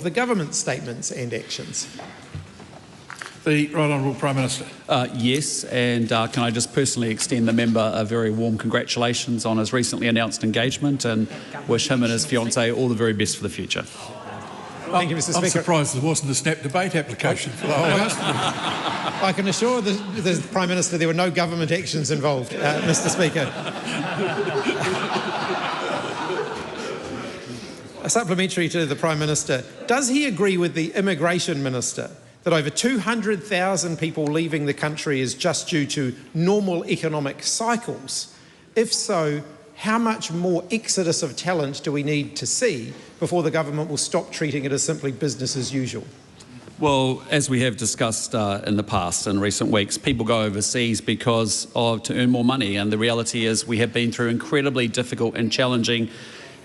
the government's statements and actions? The Right Honourable Prime Minister. Yes, and can I just personally extend the member a very warm congratulations on his recently announced engagement and wish him and his fiancée all the very best for the future. Thank you, Mr. Speaker. I'm surprised there wasn't a snap debate application for the whole House. I can assure the Prime Minister there were no government actions involved, Mr. Speaker. A supplementary to the Prime Minister. Does he agree with the Immigration Minister that over 200,000 people leaving the country is just due to normal economic cycles? If so, how much more exodus of talent do we need to see before the government will stop treating it as simply business as usual? Well, as we have discussed in the past, in recent weeks, people go overseas to earn more money, and the reality is we have been through incredibly difficult and challenging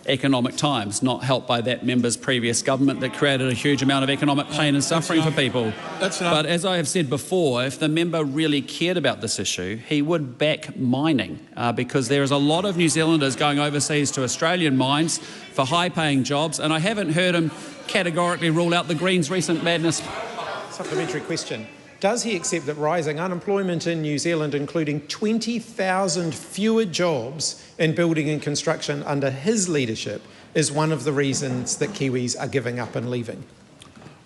economic times, not helped by that member's previous government that created a huge amount of economic pain and suffering for people. But as I have said before, if the member really cared about this issue, he would back mining, because there is a lot of New Zealanders going overseas to Australian mines for high-paying jobs, and I haven't heard him categorically rule out the Greens' recent madness. Supplementary question. Does he accept that rising unemployment in New Zealand, including 20,000 fewer jobs in building and construction under his leadership, is one of the reasons that Kiwis are giving up and leaving?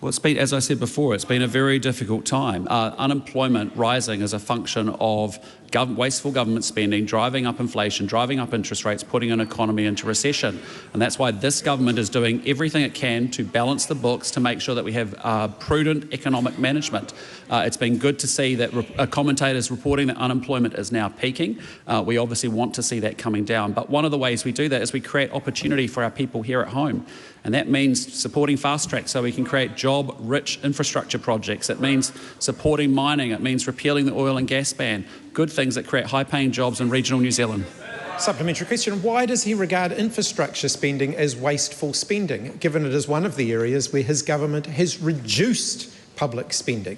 Well, as I said before, it's been a very difficult time. Unemployment rising as a function of wasteful government spending, driving up inflation, driving up interest rates, putting an economy into recession. And that's why this government is doing everything it can to balance the books to make sure that we have prudent economic management. It's been good to see that commentators reporting that unemployment is now peaking. We obviously want to see that coming down. But one of the ways we do that is we create opportunity for our people here at home. And that means supporting Fast Track so we can create job-rich infrastructure projects. It means supporting mining. It means repealing the oil and gas ban. Good things that create high-paying jobs in regional New Zealand. Supplementary question. Why does he regard infrastructure spending as wasteful spending, given it is one of the areas where his government has reduced public spending?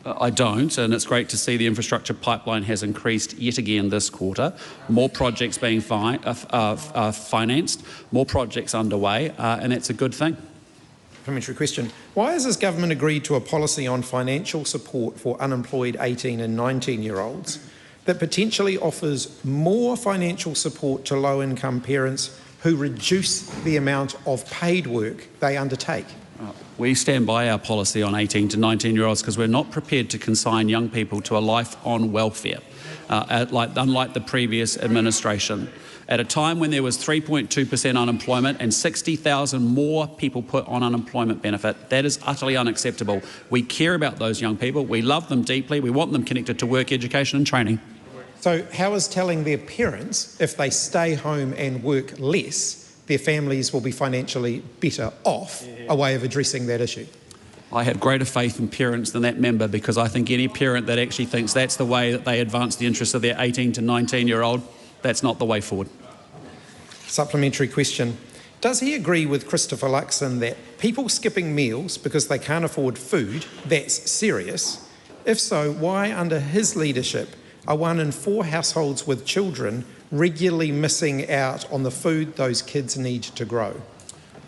I don't, and it's great to see the infrastructure pipeline has increased yet again this quarter. More projects being financed, more projects underway, and it's a good thing. Supplementary question. Why has this government agreed to a policy on financial support for unemployed 18 and 19-year-olds that potentially offers more financial support to low-income parents who reduce the amount of paid work they undertake? We stand by our policy on 18 to 19-year-olds because we're not prepared to consign young people to a life on welfare, unlike the previous administration. At a time when there was 3.2% unemployment and 60,000 more people put on unemployment benefit, that is utterly unacceptable. We care about those young people. We love them deeply. We want them connected to work, education and training. So how is telling their parents if they stay home and work less, their families will be financially better off, a way of addressing that issue? I have greater faith in parents than that member, because I think any parent that actually thinks that's the way that they advance the interests of their 18 to 19-year-old, that's not the way forward. Supplementary question. Does he agree with Christopher Luxon that people skipping meals because they can't afford food, that's serious? If so, why under his leadership are 1 in 4 households with children regularly missing out on the food those kids need to grow?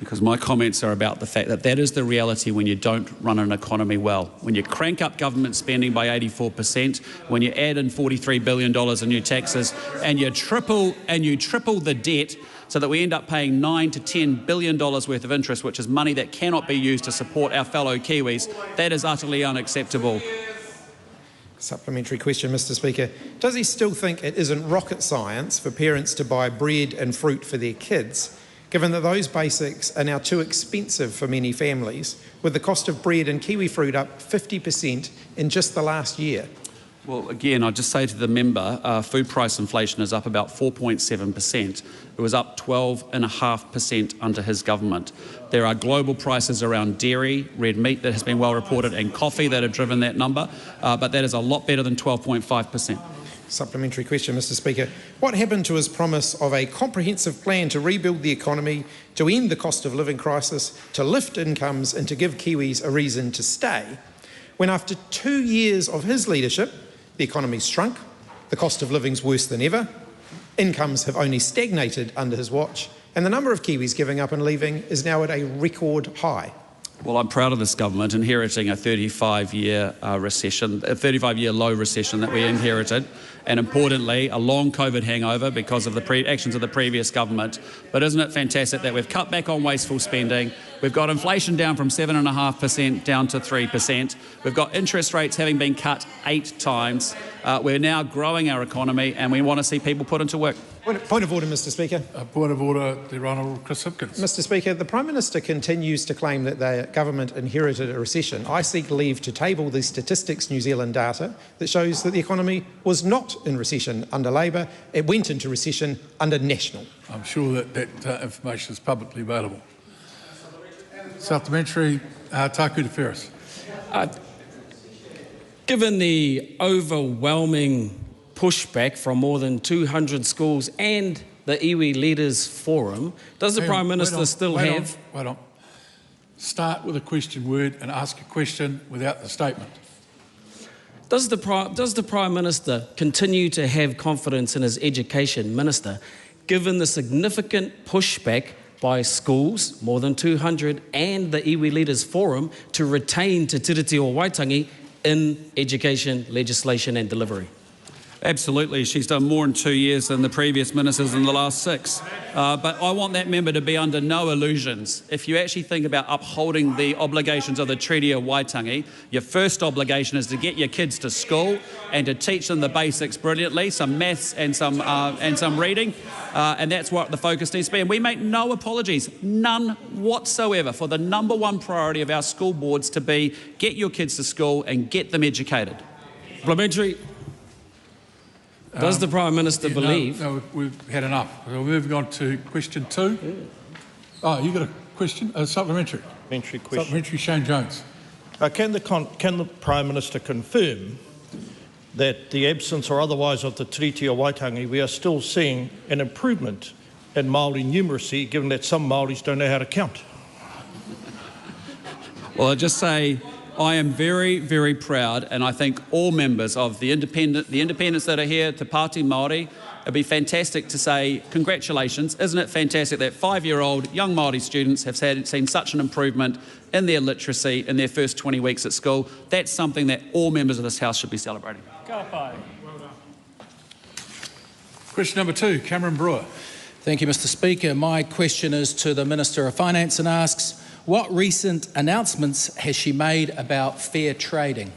Because my comments are about the fact that that is the reality when you don't run an economy well. When you crank up government spending by 84%, when you add in $43 billion in new taxes, and you triple the debt so that we end up paying $9 to $10 billion worth of interest, which is money that cannot be used to support our fellow Kiwis, that is utterly unacceptable. Supplementary question, Mr. Speaker. Does he still think it isn't rocket science for parents to buy bread and fruit for their kids, given that those basics are now too expensive for many families, with the cost of bread and kiwi fruit up 50% in just the last year? Well, again, I'll just say to the member, food price inflation is up about 4.7%. It was up 12.5% under his government. There are global prices around dairy, red meat that has been well reported, and coffee that have driven that number, but that is a lot better than 12.5%. Supplementary question, Mr. Speaker. What happened to his promise of a comprehensive plan to rebuild the economy, to end the cost of living crisis, to lift incomes and to give Kiwis a reason to stay, when after 2 years of his leadership, the economy's shrunk, the cost of living's worse than ever, incomes have only stagnated under his watch, and the number of Kiwis giving up and leaving is now at a record high? Well, I'm proud of this government inheriting a 35-year recession, a 35-year low recession that we inherited, and importantly, a long COVID hangover because of the actions of the previous government. But isn't it fantastic that we've cut back on wasteful spending? We've got inflation down from 7.5% down to 3%. We've got interest rates having been cut 8 times. We're now growing our economy, and we want to see people put into work. Point of order, Mr Speaker. Point of order, the Right Honourable Chris Hipkins. Mr Speaker, the Prime Minister continues to claim that the government inherited a recession. I seek leave to table the Statistics New Zealand data that shows that the economy was not in recession under Labor. It went into recession under National. I'm sure that information is publicly available. Supplementary, Taku Te Ferris. Given the overwhelming pushback from more than 200 schools and the iwi Leaders Forum, does the Prime Minister still have... Wait on. Start with a question word and ask a question without the statement. Does the Prime Minister continue to have confidence in his Education Minister, given the significant pushback by schools, more than 200, and the iwi Leaders Forum to retain Te Tiriti o Waitangi in education, legislation and delivery? Absolutely. She's done more in 2 years than the previous ministers in the last 6. But I want that member to be under no illusions. If you actually think about upholding the obligations of the Treaty of Waitangi, your first obligation is to get your kids to school and to teach them the basics brilliantly, some maths and some reading, and that's what the focus needs to be. And we make no apologies, none whatsoever, for the #1 priority of our school boards to be get your kids to school and get them educated. Supplementary. Does the Prime Minister believe... No, we've had enough. We're moving on to question 2. Oh, you got a question? Supplementary. Supplementary question. Supplementary, Shane Jones. Can the Prime Minister confirm that the absence or otherwise of the Tiriti o Waitangi, we are still seeing an improvement in Māori numeracy, given that some Māoris don't know how to count? Well, I'll just say I am very, very proud, and I think all members of the independents that are here, Te Pāti Māori, it'd be fantastic to say congratulations. Isn't it fantastic that 5-year-old young Māori students have seen such an improvement in their literacy in their first 20 weeks at school? That's something that all members of this House should be celebrating. Ka pai. Well done. Question number 2, Cameron Brewer. Thank you, Mr Speaker. My question is to the Minister of Finance and asks, what recent announcements has she made about fair trading?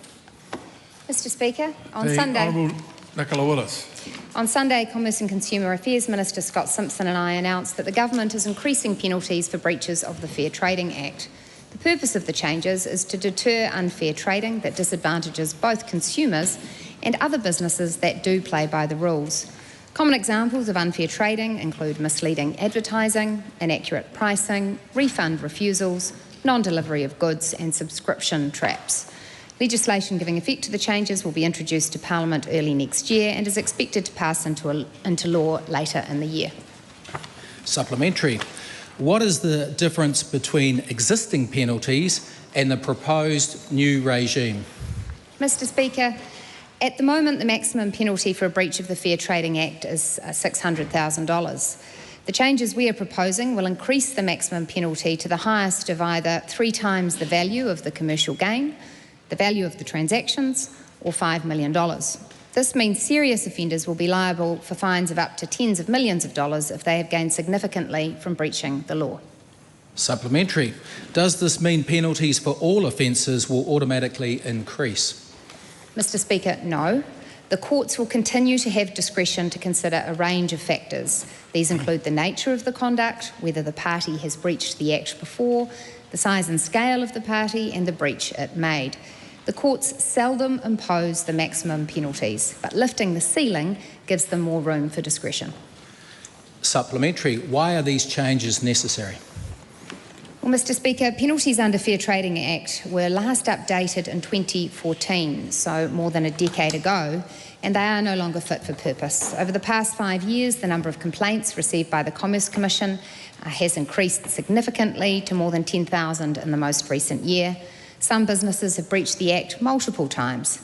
Mr Speaker, on the Sunday... Honourable Nicola Willis. On Sunday, Commerce and Consumer Affairs Minister Scott Simpson and I announced that the government is increasing penalties for breaches of the Fair Trading Act. The purpose of the changes is to deter unfair trading that disadvantages both consumers and other businesses that do play by the rules. Common examples of unfair trading include misleading advertising, inaccurate pricing, refund refusals, non-delivery of goods and subscription traps. Legislation giving effect to the changes will be introduced to Parliament early next year and is expected to pass into law later in the year. Supplementary. What is the difference between existing penalties and the proposed new regime? Mr Speaker, at the moment the maximum penalty for a breach of the Fair Trading Act is $600,000. The changes we are proposing will increase the maximum penalty to the highest of either 3 times the value of the commercial gain, the value of the transactions, or $5 million. This means serious offenders will be liable for fines of up to tens of millions of dollars if they have gained significantly from breaching the law. Supplementary. Does this mean penalties for all offences will automatically increase? Mr Speaker, no. The courts will continue to have discretion to consider a range of factors. These include the nature of the conduct, whether the party has breached the Act before, the size and scale of the party and the breach it made. The courts seldom impose the maximum penalties, but lifting the ceiling gives them more room for discretion. Supplementary. Why are these changes necessary? Well, Mr Speaker, penalties under Fair Trading Act were last updated in 2014, so more than a decade ago, and they are no longer fit for purpose. Over the past 5 years, the number of complaints received by the Commerce Commission has increased significantly to more than 10,000 in the most recent year. Some businesses have breached the Act multiple times.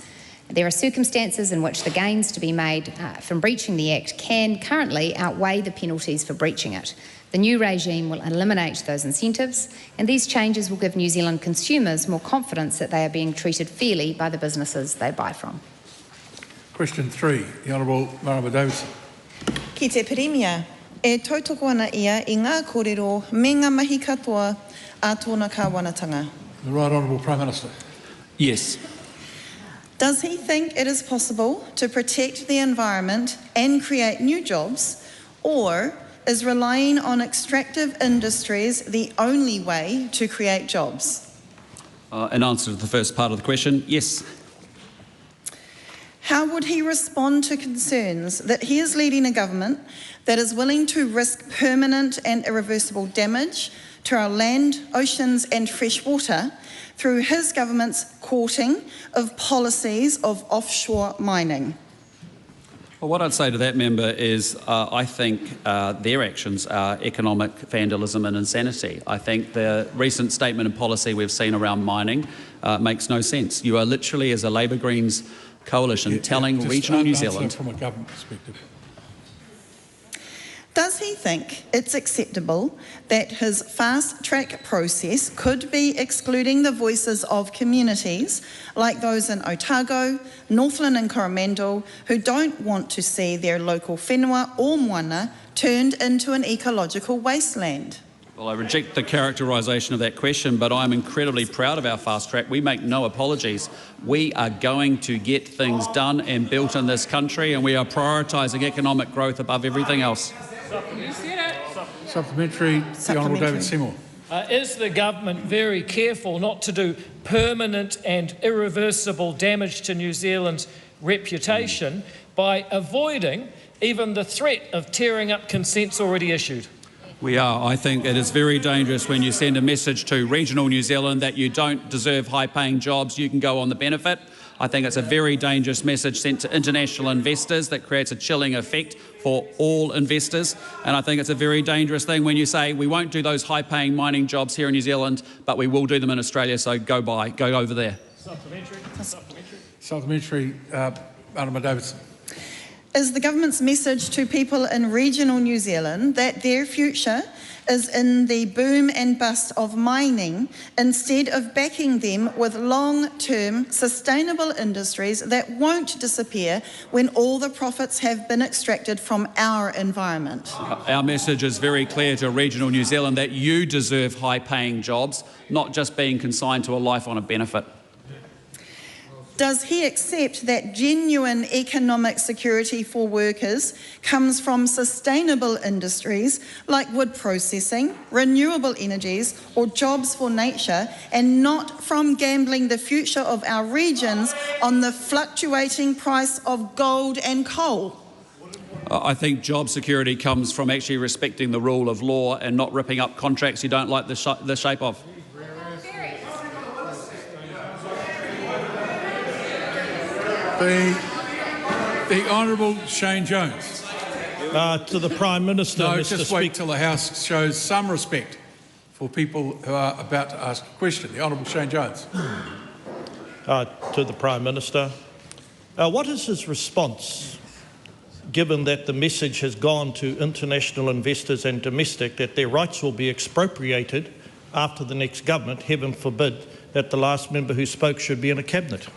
There are circumstances in which the gains to be made from breaching the Act can currently outweigh the penalties for breaching it. The new regime will eliminate those incentives, and these changes will give New Zealand consumers more confidence that they are being treated fairly by the businesses they buy from. Question 3, the Honourable Marama Davidson. Ki te Premier, e tautoko ana ia I ngā kōrero me ngā mahi katoa a tōna kāwanatanga. The Right Honourable Prime Minister. Yes. Does he think it is possible to protect the environment and create new jobs, or is relying on extractive industries the only way to create jobs? In answer to the first part of the question, yes. How would he respond to concerns that he is leading a government that is willing to risk permanent and irreversible damage to our land, oceans and fresh water through his government's courting of policies of offshore mining? Well, what I'd say to that member is I think their actions are economic vandalism and insanity. I think the recent statement and policy we've seen around mining makes no sense. You are literally, as a Labour Greens coalition, telling regional New Zealand... From a government perspective. Does he think it's acceptable that his fast-track process could be excluding the voices of communities like those in Otago, Northland and Coromandel who don't want to see their local whenua or moana turned into an ecological wasteland? Well, I reject the characterisation of that question, but I'm incredibly proud of our fast track. We make no apologies. We are going to get things done and built in this country, and we are prioritising economic growth above everything else. Supplementary, the Honourable David Seymour. Is the government very careful not to do permanent and irreversible damage to New Zealand's reputation by avoiding even the threat of tearing up consents already issued? We are. I think it is very dangerous when you send a message to regional New Zealand that you don't deserve high-paying jobs, you can go on the benefit. I think it's a very dangerous message sent to international investors that creates a chilling effect for all investors. And I think it's a very dangerous thing when you say we won't do those high-paying mining jobs here in New Zealand, but we will do them in Australia, so go over there. Supplementary, Marama Davidson. Is the government's message to people in regional New Zealand that their future is in the boom and bust of mining instead of backing them with long-term sustainable industries that won't disappear when all the profits have been extracted from our environment? Our message is very clear to regional New Zealand that you deserve high-paying jobs, not just being consigned to a life on a benefit. Does he accept that genuine economic security for workers comes from sustainable industries like wood processing, renewable energies or jobs for nature, and not from gambling the future of our regions on the fluctuating price of gold and coal? I think job security comes from actually respecting the rule of law and not ripping up contracts you don't like the shape of. The Honourable Shane Jones. To the Prime Minister, No, Mr. just wait till the House shows some respect for people who are about to ask a question. The Honourable Shane Jones. To the Prime Minister. What is his response, given that the message has gone to international investors and domestic that their rights will be expropriated after the next government, heaven forbid that the last member who spoke should be in a cabinet?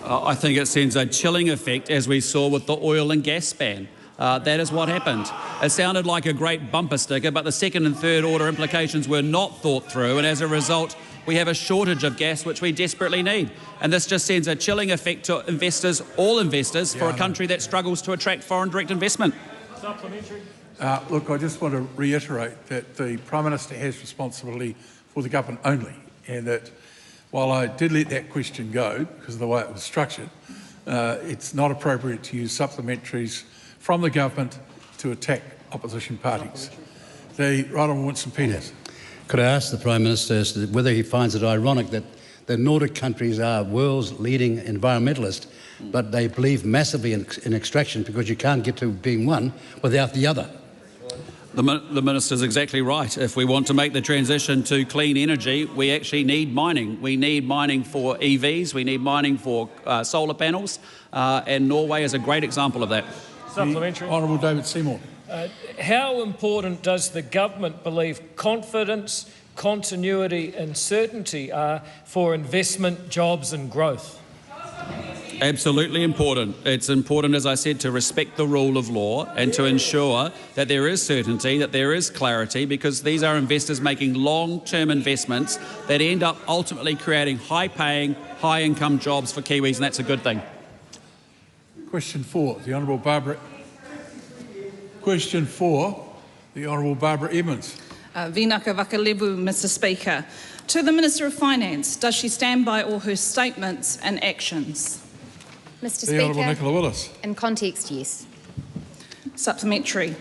I think it sends a chilling effect, as we saw with the oil and gas ban. That is what happened. It sounded like a great bumper sticker, but the second and third order implications were not thought through, and as a result, we have a shortage of gas, which we desperately need. And this just sends a chilling effect to investors, all investors, for a country that struggles to attract foreign direct investment. Supplementary. Look, I just want to reiterate that the Prime Minister has responsibility for the government only, and that while I did let that question go because of the way it was structured, it's not appropriate to use supplementaries from the government to attack opposition parties. The Right Honourable Winston Peters. Could I ask the Prime Minister as to whether he finds it ironic that the Nordic countries are world's leading environmentalists, but they believe massively in extraction because you can't get to being one without the other? The Minister's exactly right. If we want to make the transition to clean energy, we actually need mining. We need mining for EVs, we need mining for solar panels, and Norway is a great example of that. Supplementary. Honourable David Seymour. How important does the government believe confidence, continuity and certainty are for investment, jobs and growth? Absolutely important. It's important, as I said, to respect the rule of law and to ensure that there is certainty, that there is clarity, because these are investors making long-term investments that end up ultimately creating high-paying, high-income jobs for Kiwis, and that's a good thing. Question 4, the Honourable Barbara. Question 4, the Honourable Barbara Emmons. Vinaka Vakalevu, Mr Speaker. To the Minister of Finance, does she stand by all her statements and actions? Mr. The Honourable Speaker, Nicola Willis. in context, yes. Supplementary.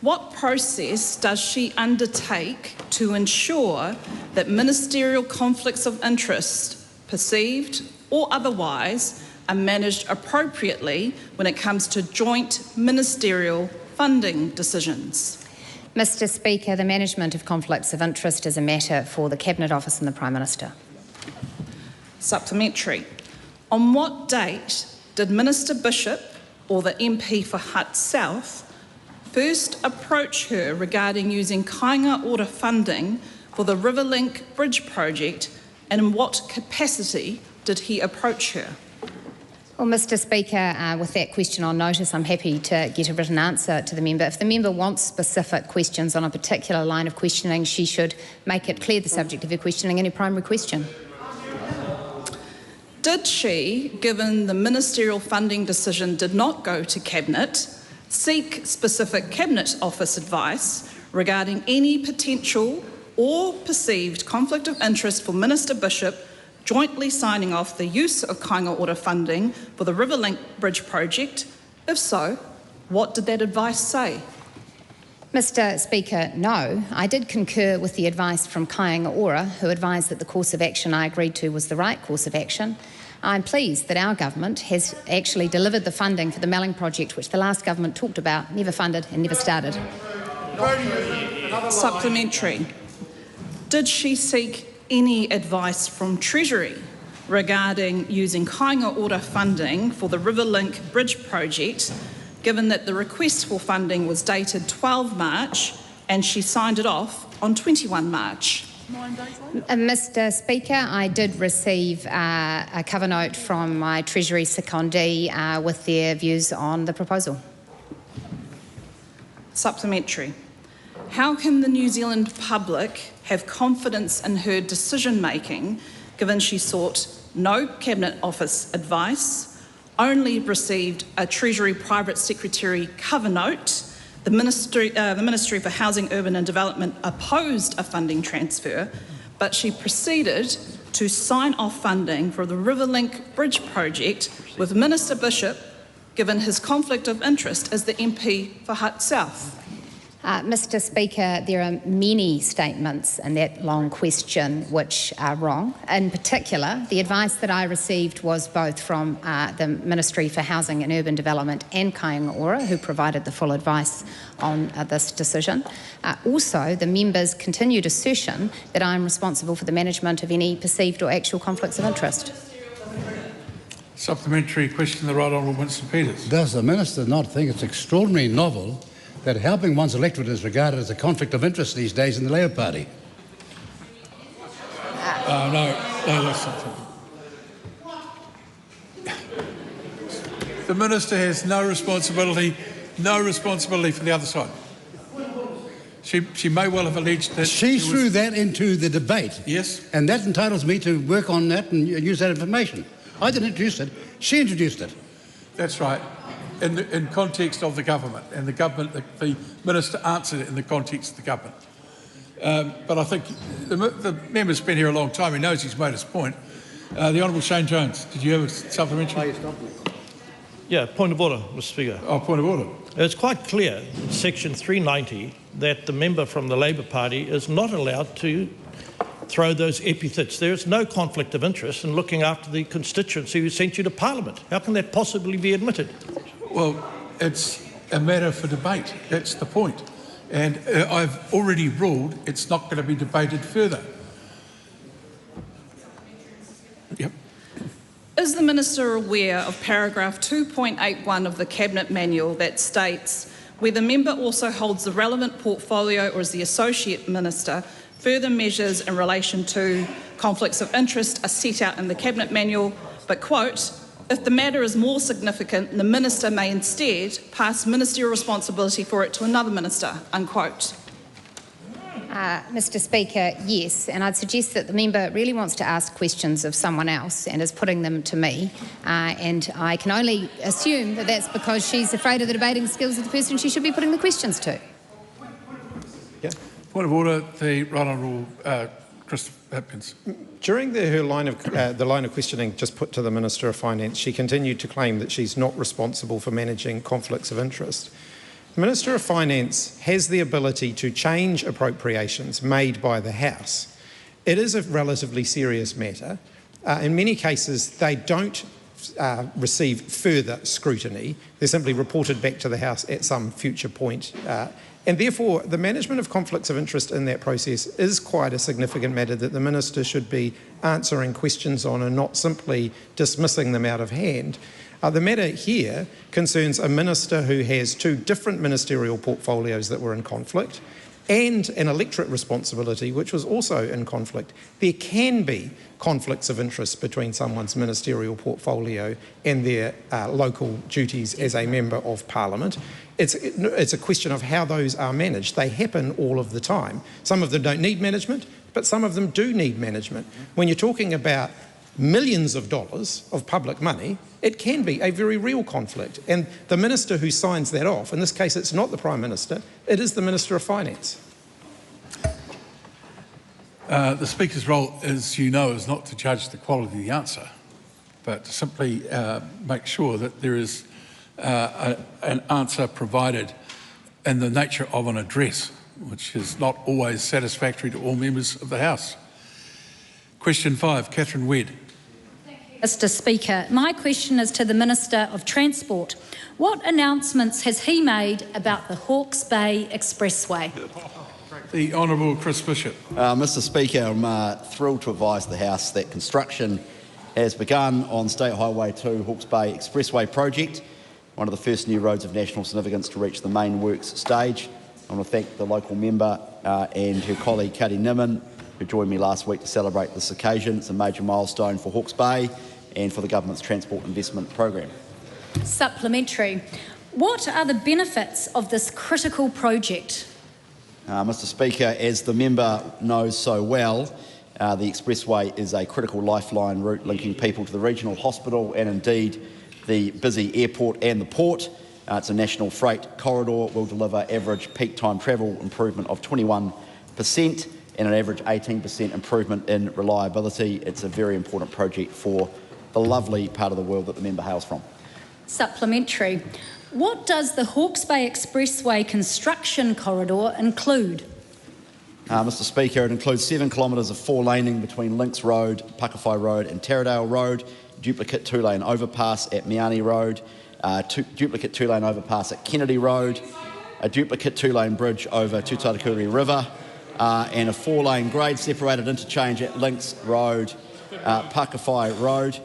What process does she undertake to ensure that ministerial conflicts of interest, perceived or otherwise, are managed appropriately when it comes to joint ministerial funding decisions? Mr. Speaker, the management of conflicts of interest is a matter for the Cabinet Office and the Prime Minister. Supplementary. On what date did Minister Bishop, or the MP for Hutt South, first approach her regarding using Kāinga Ora funding for the Riverlink Bridge project, and in what capacity did he approach her? Well, Mr. Speaker, with that question on notice, I'm happy to get a written answer to the member. If the member wants specific questions on a particular line of questioning, she should make it clear the subject of her questioning in her primary question. Did she, given the ministerial funding decision did not go to Cabinet, seek specific Cabinet Office advice regarding any potential or perceived conflict of interest for Minister Bishop jointly signing off the use of Kāinga Ora funding for the Riverlink Bridge project? If so, what did that advice say? Mr. Speaker, no. I did concur with the advice from Kāinga Ora, who advised that the course of action I agreed to was the right course of action. I'm pleased that our government has actually delivered the funding for the Melling project, which the last government talked about, never funded and never started. Supplementary. Did she seek any advice from Treasury regarding using Kāinga Ora funding for the Riverlink Bridge project, given that the request for funding was dated 12 March and she signed it off on 21 March? Mr. Speaker, I did receive a cover note from my Treasury secondee with their views on the proposal. Supplementary. How can the New Zealand public have confidence in her decision-making, given she sought no Cabinet Office advice, only received a Treasury Private Secretary cover note, the Ministry for Housing, Urban and Development opposed a funding transfer, but she proceeded to sign off funding for the Riverlink Bridge project with Minister Bishop, given his conflict of interest as the MP for Hutt South? Mr. Speaker, there are many statements in that long question which are wrong. In particular, the advice that I received was both from the Ministry for Housing and Urban Development and Kāinga Ora, who provided the full advice on this decision. Also, the member's continued assertion that I am responsible for the management of any perceived or actual conflicts of interest. Supplementary question, the Right Honourable Winston Peters. Does the Minister not think it's extraordinarily novel that helping one's electorate is regarded as a conflict of interest these days in the Labour Party? No, that's not true. The Minister has no responsibility for the other side. She may well have alleged that She threw that into the debate. Yes. And that entitles me to work on that and use that information. I didn't introduce it. She introduced it. That's right. In context of the government, and the Minister answered it in the context of the government. But I think the member's been here a long time. He knows he's made his point. The Honourable Shane Jones, did you have a supplementary? Yeah, point of order, Mr. Speaker. Oh, point of order. It's quite clear in section 390 that the member from the Labour Party is not allowed to throw those epithets. There is no conflict of interest in looking after the constituency who sent you to Parliament. How can that possibly be admitted? Well, it's a matter for debate. That's the point. And I've already ruled it's not going to be debated further. Yep. Is the Minister aware of paragraph 2.81 of the Cabinet Manual that states, where the member also holds the relevant portfolio or is the Associate Minister, further measures in relation to conflicts of interest are set out in the Cabinet Manual, but, quote, if the matter is more significant, the Minister may instead pass ministerial responsibility for it to another Minister, unquote. Mr Speaker, yes, and I'd suggest that the member really wants to ask questions of someone else and is putting them to me, and I can only assume that that's because she's afraid of the debating skills of the person she should be putting the questions to. Yeah. Point of order, the Right Honourable Christopher Hipkins. During the line of questioning just put to the Minister of Finance, she continued to claim that she's not responsible for managing conflicts of interest. The Minister of Finance has the ability to change appropriations made by the House. It is a relatively serious matter. In many cases, they don't receive further scrutiny. They're simply reported back to the House at some future point. And therefore, the management of conflicts of interest in that process is quite a significant matter that the Minister should be answering questions on and not simply dismissing them out of hand. The matter here concerns a minister who has two different ministerial portfolios that were in conflict and an electorate responsibility which was also in conflict. There can be conflicts of interest between someone's ministerial portfolio and their local duties as a member of Parliament. It's a question of how those are managed. They happen all of the time. Some of them don't need management, but some of them do need management. When you're talking about millions of dollars of public money, it can be a very real conflict. And the minister who signs that off, in this case it's not the Prime Minister, it is the Minister of Finance. The Speaker's role, as you know, is not to judge the quality of the answer, but to simply make sure that there is an answer provided in the nature of an address, which is not always satisfactory to all members of the House. Question 5, Catherine Wedd. Mr Speaker, my question is to the Minister of Transport. What announcements has he made about the Hawke's Bay Expressway? The Honourable Chris Bishop. Mr Speaker, I'm thrilled to advise the House that construction has begun on State Highway 2 Hawke's Bay Expressway project, one of the first new roads of national significance to reach the main works stage. I want to thank the local member and her colleague Katie Nimmin, who joined me last week to celebrate this occasion. It's a major milestone for Hawke's Bay and for the Government's Transport Investment Programme. Supplementary. What are the benefits of this critical project? Mr Speaker, as the member knows so well, the expressway is a critical lifeline route linking people to the regional hospital and indeed the busy airport and the port. It's a national freight corridor, will deliver average peak time travel improvement of 21% and an average 18% improvement in reliability. It's a very important project for the lovely part of the world that the member hails from. Supplementary. What does the Hawke's Bay Expressway construction corridor include? Mr Speaker, it includes 7 kilometres of 4-laning between Lynx Road, Pakawhai Road and Taradale Road, duplicate 2-lane overpass at Miani Road, duplicate 2-lane overpass at Kennedy Road, a duplicate 2-lane bridge over Tutatakuri River, and a 4-lane grade separated interchange at Lynx Road, Pakawhai Road.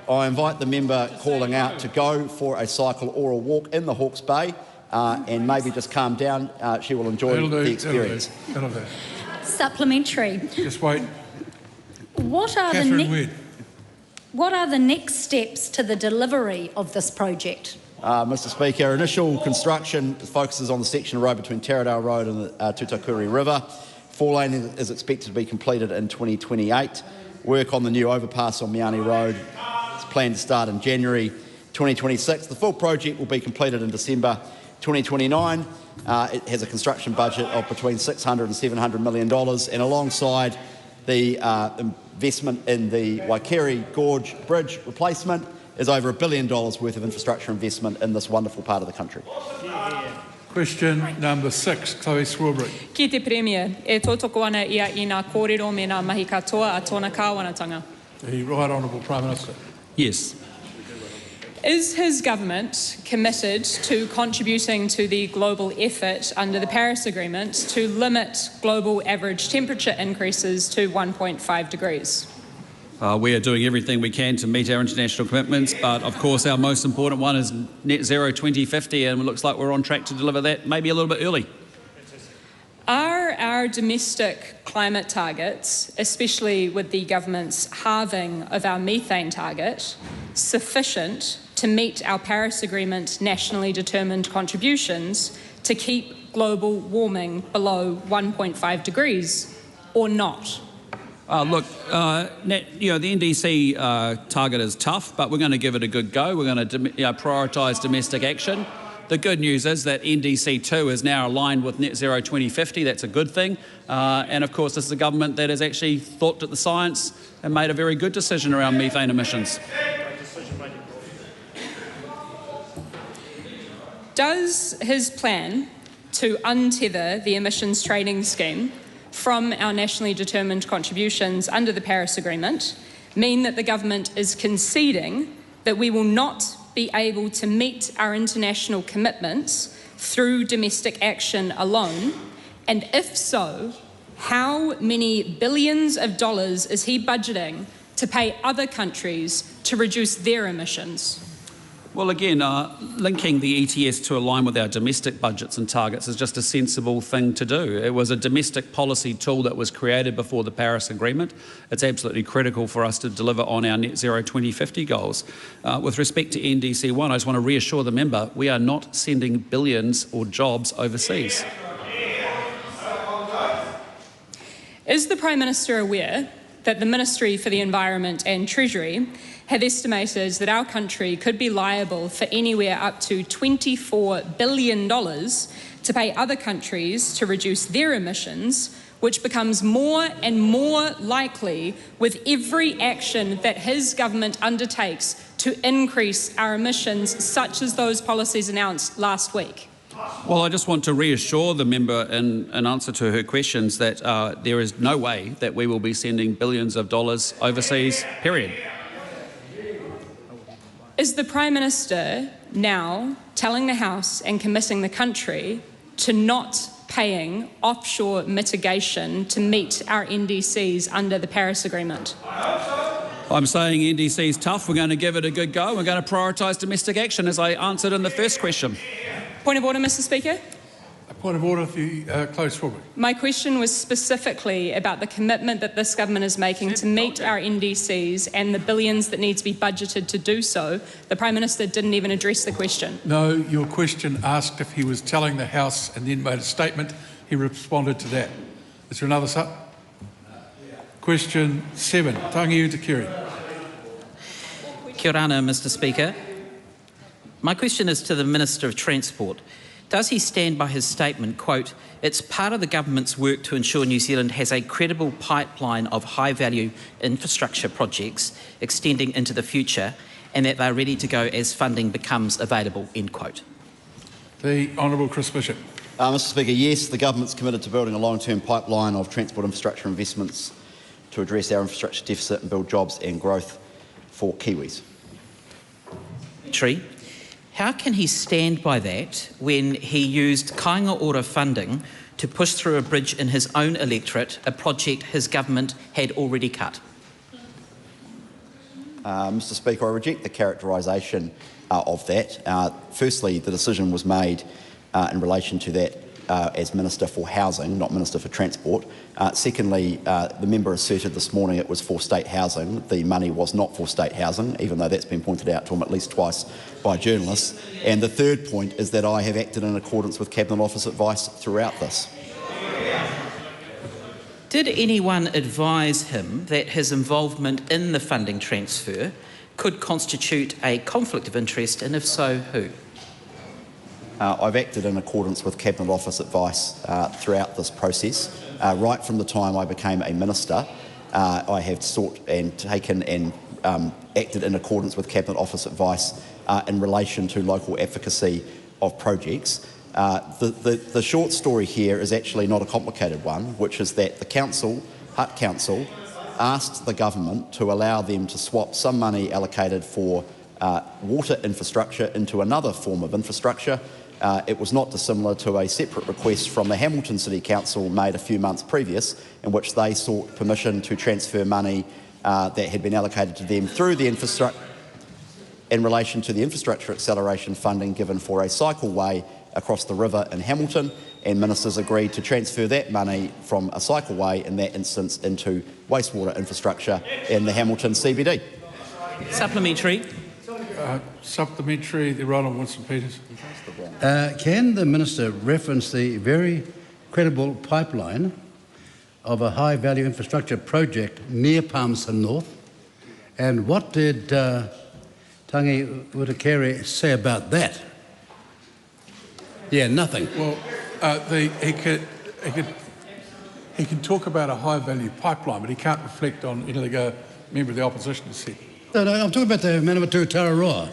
I invite the member calling out to go for a cycle or a walk in the Hawke's Bay and maybe just calm down. She will enjoy the experience. That'll do. Supplementary. Just wait. What are the next steps to the delivery of this project? Mr Speaker, initial construction focuses on the section of road between Taradale Road and the Tutatakuri River. 4-lane is expected to be completed in 2028. Work on the new overpass on Miani Road is planned to start in January 2026. The full project will be completed in December 2029. It has a construction budget of between $600 and $700 million, and alongside the investment in the Waikeri Gorge Bridge replacement is over $1 billion worth of infrastructure investment in this wonderful part of the country. Question number 6, Chloe Swarbrick. Ki te Premier, e tōtoko ana ia I ngā kōrero me ngā mahi katoa a tōna kāwanatanga. The Right Honourable Prime Minister. Yes. Is his government committed to contributing to the global effort under the Paris Agreement to limit global average temperature increases to 1.5 degrees? We are doing everything we can to meet our international commitments, but of course our most important one is net zero 2050, and it looks like we're on track to deliver that maybe a little bit early. Are our domestic climate targets, especially with the government's halving of our methane target, sufficient to meet our Paris Agreement nationally determined contributions to keep global warming below 1.5 degrees, or not? Look, the NDC target is tough, but we're going to give it a good go. We're going to prioritise domestic action. The good news is that NDC2 is now aligned with Net Zero 2050. That's a good thing. And of course, this is a government that has actually thought at the science and made a very good decision around methane emissions. Does his plan to untether the emissions trading scheme from our nationally determined contributions under the Paris Agreement mean that the government is conceding that we will not be able to meet our international commitments through domestic action alone? And if so, how many billions of dollars is he budgeting to pay other countries to reduce their emissions? Well, again, linking the ETS to align with our domestic budgets and targets is just a sensible thing to do. It was a domestic policy tool that was created before the Paris Agreement. It's absolutely critical for us to deliver on our Net Zero 2050 goals. With respect to NDC1, I just want to reassure the member, we are not sending billions or jobs overseas. Is the Prime Minister aware that the Ministry for the Environment and Treasury have estimated that our country could be liable for anywhere up to $24 billion to pay other countries to reduce their emissions, which becomes more and more likely with every action that his government undertakes to increase our emissions, such as those policies announced last week? Well, I just want to reassure the member in answer to her questions that there is no way that we will be sending billions of dollars overseas, period. Is the Prime Minister now telling the House and committing the country to not paying offshore mitigation to meet our NDCs under the Paris Agreement? I'm saying NDC is tough. We're going to give it a good go. We're going to prioritise domestic action, as I answered in the first question. Point of order, Mr. Speaker. A point of order, the close forward. My question was specifically about the commitment that this government is making to meet our NDCs and the billions that need to be budgeted to do so. The Prime Minister didn't even address the question. No, your question asked if he was telling the House and then made a statement. He responded to that. Is there another sub? Question 7, Tangi Utakiri. Kia ora, Mr. Speaker. My question is to the Minister of Transport. Does he stand by his statement, quote, "It's part of the government's work to ensure New Zealand has a credible pipeline of high-value infrastructure projects extending into the future and that they're ready to go as funding becomes available," end quote? The Honourable Chris Bishop. Mr. Speaker, yes, the government's committed to building a long-term pipeline of transport infrastructure investments to address our infrastructure deficit and build jobs and growth for Kiwis. How can he stand by that when he used kāinga ora funding to push through a bridge in his own electorate, a project his government had already cut? Mr. Speaker, I reject the characterisation of that. Firstly, the decision was made in relation to that as Minister for Housing, not Minister for Transport. Secondly, the member asserted this morning it was for state housing. The money was not for state housing, even though that's been pointed out to him at least twice by journalists. And the third point is that I have acted in accordance with Cabinet Office advice throughout this. Did anyone advise him that his involvement in the funding transfer could constitute a conflict of interest, and if so, who? I've acted in accordance with Cabinet Office advice throughout this process. Right from the time I became a minister, I have sought and taken and acted in accordance with Cabinet Office advice in relation to local advocacy of projects. The short story here is actually not a complicated one, which is that the council, Hutt Council, asked the government to allow them to swap some money allocated for water infrastructure into another form of infrastructure. It was not dissimilar to a separate request from the Hamilton City Council made a few months previous, in which they sought permission to transfer money that had been allocated to them through the infrastructure in relation to the infrastructure acceleration funding given for a cycleway across the river in Hamilton, and ministers agreed to transfer that money from a cycleway in that instance into wastewater infrastructure in the Hamilton CBD. Supplementary. Supplementary, the Ronald Winston-Peters. Can the Minister reference the very credible pipeline of a high-value infrastructure project near Palmerston North? And what did Tangi Utakere say about that? Yeah, nothing. Well, he can talk about a high-value pipeline, but he can't reflect on anything a member of the opposition has said. No, I'm talking about the Manawatu Tararoa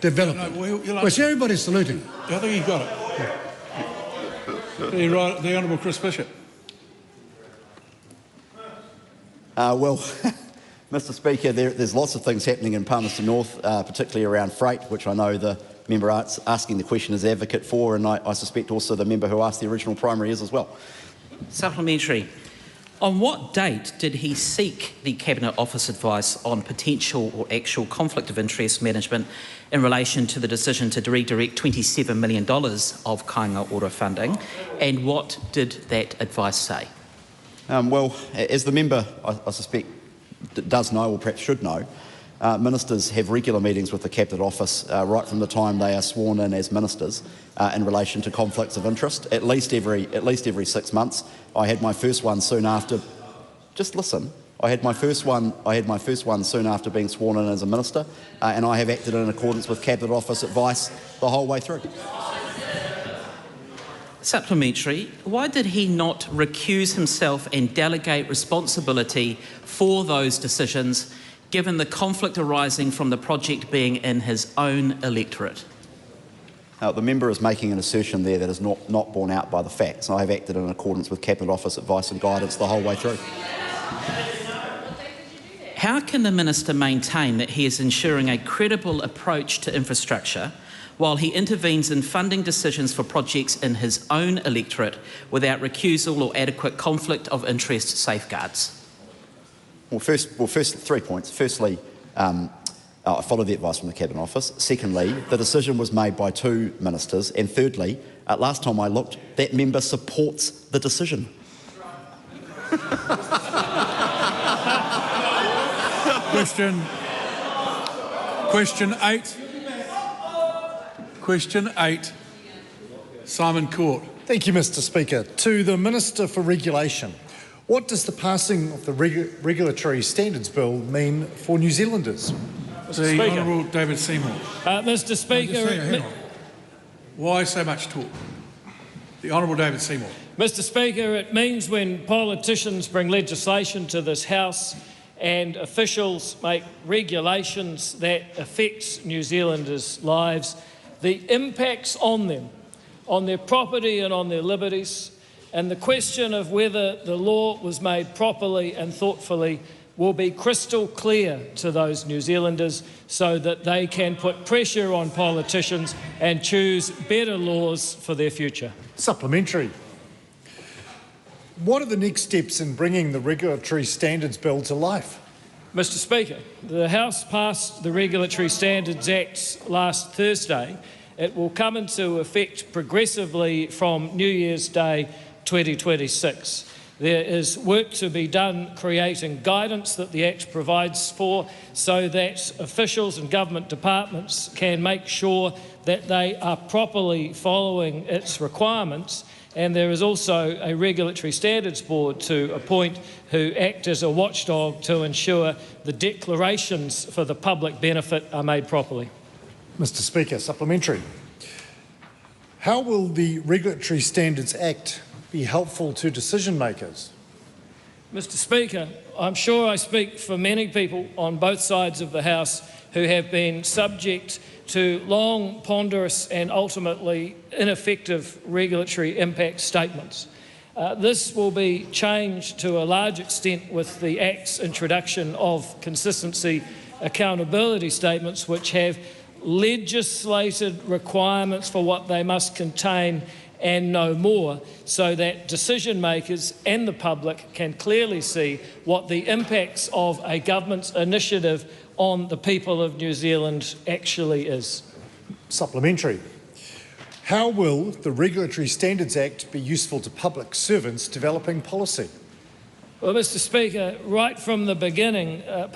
development. Which everybody's saluting. I think he got it. The Honourable Chris Bishop. Well, Mr Speaker, there's lots of things happening in Palmerston North, particularly around freight, which I know the member asking the question is advocate for, and I suspect also the member who asked the original primary is as well. Supplementary. On what date did he seek the Cabinet Office advice on potential or actual conflict of interest management in relation to the decision to redirect $27 million of Kāinga Ora funding, and what did that advice say? Well, as the member, I suspect, does know, or perhaps should know, ministers have regular meetings with the Cabinet Office right from the time they are sworn in as ministers in relation to conflicts of interest. At least every 6 months. I had my first one soon after. Just listen. I had my first one soon after being sworn in as a minister, and I have acted in accordance with Cabinet Office advice the whole way through. Supplementary. Why did he not recuse himself and delegate responsibility for those decisions, given the conflict arising from the project being in his own electorate? The member is making an assertion there that is not borne out by the facts. I have acted in accordance with Cabinet Office advice and guidance the whole way through. How can the Minister maintain that he is ensuring a credible approach to infrastructure while he intervenes in funding decisions for projects in his own electorate without recusal or adequate conflict of interest safeguards? Well, first 3 points. Firstly, I follow the advice from the Cabinet Office. Secondly, the decision was made by 2 ministers. And thirdly, last time I looked, that member supports the decision. Question 8. Question 8. Simon Court. Thank you, Mr Speaker. To the Minister for Regulation, what does the passing of the Regulatory Standards Bill mean for New Zealanders? The Honourable David Seymour. Mr Speaker... Why so much talk? The Honourable David Seymour. Mr Speaker, it means when politicians bring legislation to this House and officials make regulations that affect New Zealanders' lives, the impacts on them, on their property and on their liberties, and the question of whether the law was made properly and thoughtfully will be crystal clear to those New Zealanders so that they can put pressure on politicians and choose better laws for their future. Supplementary. What are the next steps in bringing the Regulatory Standards Bill to life? Mr Speaker, the House passed the Regulatory Standards Act last Thursday. It will come into effect progressively from New Year's Day 2026. There is work to be done creating guidance that the Act provides for so that officials and government departments can make sure that they are properly following its requirements, and there is also a Regulatory Standards Board to appoint who act as a watchdog to ensure the declarations for the public benefit are made properly. Mr Speaker, supplementary. How will the Regulatory Standards Act be helpful to decision makers? Mr Speaker, I'm sure I speak for many people on both sides of the House who have been subject to long, ponderous and ultimately ineffective regulatory impact statements. This will be changed to a large extent with the Act's introduction of consistency accountability statements, which have legislated requirements for what they must contain and no more, so that decision makers and the public can clearly see what the impacts of a government's initiative on the people of New Zealand actually is. Supplementary. How will the Regulatory Standards Act be useful to public servants developing policy? Well, Mr. Speaker, right from the beginning, the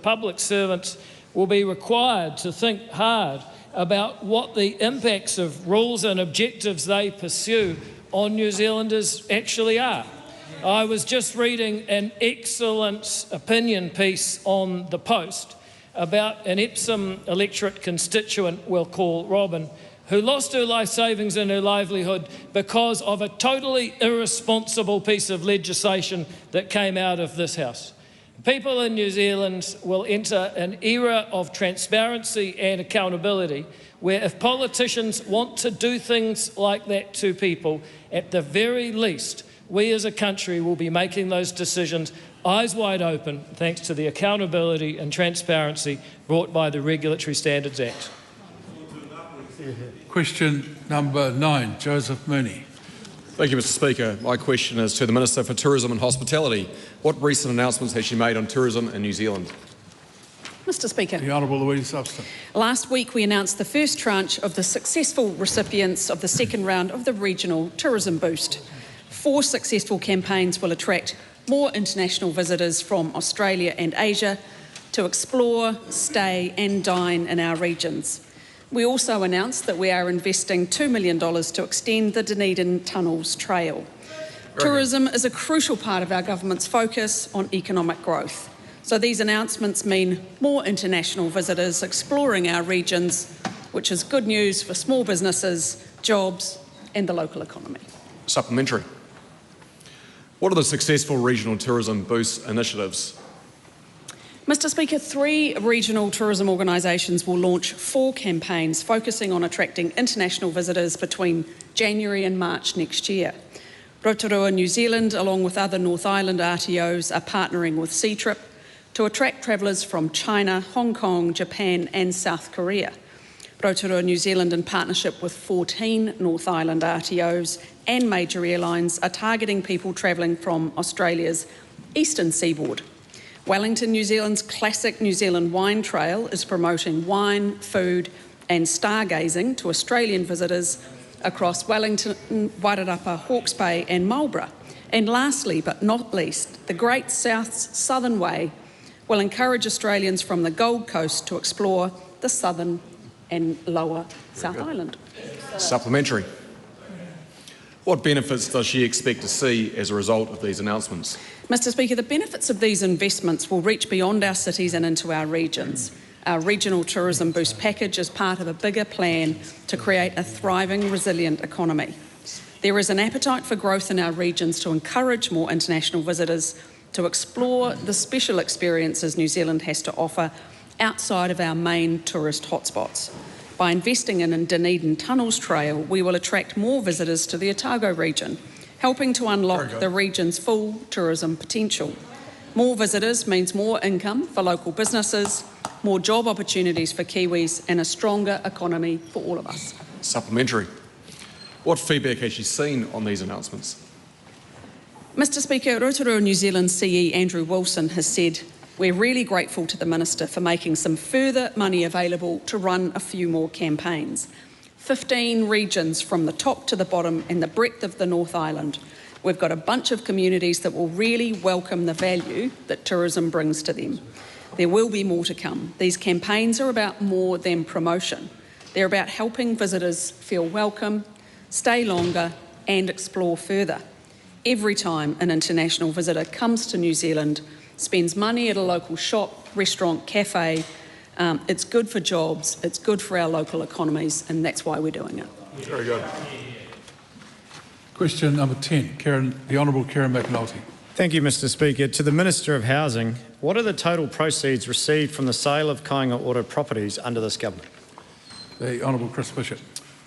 public servants will be required to think hard about what the impacts of rules and objectives they pursue on New Zealanders actually are. I was just reading an excellent opinion piece on The Post about an Epsom electorate constituent we'll call Robin, who lost her life savings and her livelihood because of a totally irresponsible piece of legislation that came out of this House. People in New Zealand will enter an era of transparency and accountability where if politicians want to do things like that to people, at the very least, we as a country will be making those decisions eyes wide open thanks to the accountability and transparency brought by the Regulatory Standards Act. Question number 9, Joseph Mooney. Thank you, Mr. Speaker. My question is to the Minister for Tourism and Hospitality. What recent announcements has she made on tourism in New Zealand? Mr. Speaker. The Honourable Louise Upston. Last week we announced the first tranche of the successful recipients of the second round of the Regional Tourism Boost. 4 successful campaigns will attract more international visitors from Australia and Asia to explore, stay and dine in our regions. We also announced that we are investing $2 million to extend the Dunedin Tunnels Trail. Tourism is a crucial part of our government's focus on economic growth. So these announcements mean more international visitors exploring our regions, which is good news for small businesses, jobs and the local economy. Supplementary. What are the successful regional tourism boost initiatives? Mr. Speaker, 3 regional tourism organisations will launch 4 campaigns focusing on attracting international visitors between January and March next year. Rotorua New Zealand, along with other North Island RTOs, are partnering with SeaTrip to attract travellers from China, Hong Kong, Japan and South Korea. Rotorua New Zealand, in partnership with 14 North Island RTOs and major airlines, are targeting people travelling from Australia's eastern seaboard. Wellington, New Zealand's classic New Zealand wine trail is promoting wine, food and stargazing to Australian visitors across Wellington, Wairarapa, Hawke's Bay and Marlborough. And lastly, but not least, the Great South's Southern Way will encourage Australians from the Gold Coast to explore the southern and lower South Island. Supplementary. What benefits does she expect to see as a result of these announcements? Mr. Speaker, the benefits of these investments will reach beyond our cities and into our regions. Our Regional Tourism Boost package is part of a bigger plan to create a thriving, resilient economy. There is an appetite for growth in our regions to encourage more international visitors to explore the special experiences New Zealand has to offer outside of our main tourist hotspots. By investing in a Dunedin Tunnels Trail, we will attract more visitors to the Otago region, helping to unlock the region's full tourism potential. More visitors means more income for local businesses, more job opportunities for Kiwis and a stronger economy for all of us. Supplementary. What feedback has she seen on these announcements? Mr. Speaker, Rotorua New Zealand CE Andrew Wilson has said, "We're really grateful to the Minister for making some further money available to run a few more campaigns. 15 regions from the top to the bottom and the breadth of the North Island. We've got a bunch of communities that will really welcome the value that tourism brings to them. There will be more to come. These campaigns are about more than promotion. They're about helping visitors feel welcome, stay longer and explore further. Every time an international visitor comes to New Zealand, spends money at a local shop, restaurant, cafe, it's good for jobs, it's good for our local economies, and that's why we're doing it." Very good. Question number 10, the Honourable Karen McAnulty. Thank you, Mr. Speaker. To the Minister of Housing, what are the total proceeds received from the sale of Kāinga Ora properties under this government? The Honourable Chris Bishop.